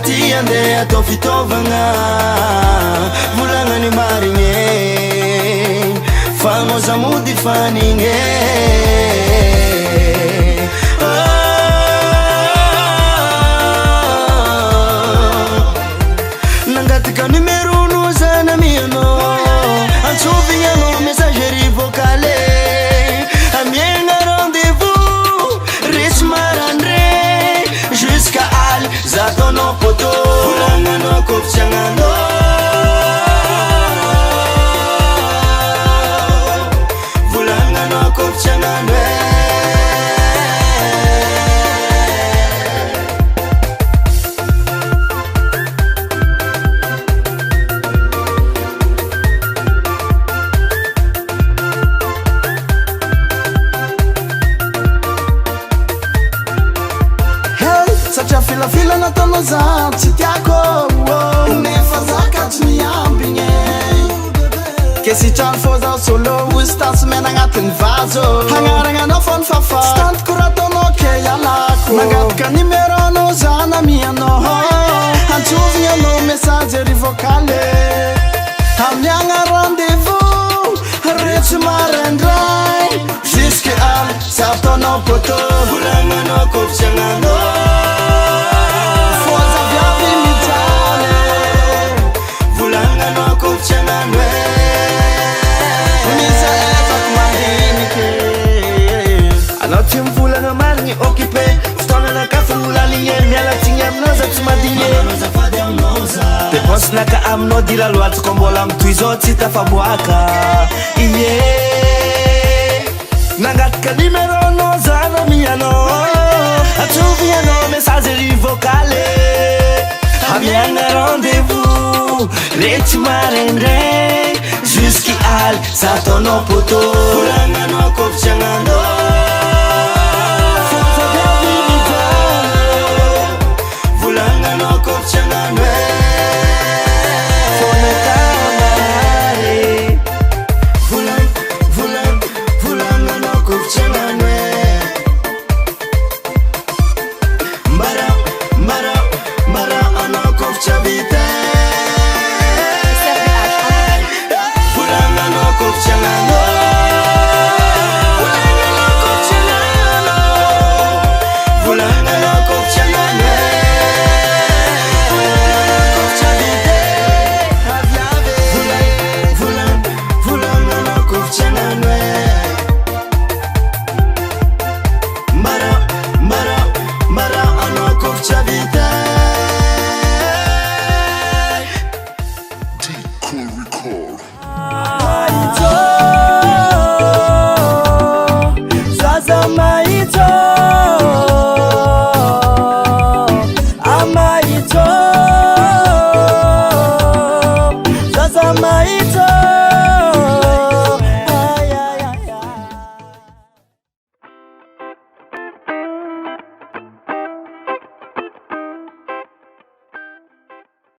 ty andeha atao fitaovagna volagnany marigny fa moza mody fanigny nangatika numéro no zana mianao antsovignanao messagerie vocale amiagna rendez-vous resy marandre jusqu'à al zatonao poto volagnanao koftsiagnanao volagnanao koftsiagnanao Fila nataonao za tsy tiako nefa zakatsy miambigny ke sitrano fô zaho solo ozy tasy mena agnatin'ny vazo hagnaragnanao fô ny fafa tsy tantiko raha ataonao ke ialako nangataka numéronao za namianao antsovigny anao messagerie vocale amiagna rendez-vous retsy maraindray jusque al za ataonao poto volagnanao koftsiagnanao anao tsy mivolagna marigny occupé fotoagnanaka folaligne mialatsigny aminao za tsy madigny dépensenaka aminao dira loatsako mbola amitoy zao tsy tafaboaka ie nangataka numéronao zana mianao atsovignanao messagerie vocale amiagna rendez-vous retsy maraindray jusqu'y al za ataonao poto volagnanao koftsiagnanao volagnanao koftsiagnanao volagnanao koftsiagnanao mbara anao koftsya vita volagnanao koftsiagnanao Amaito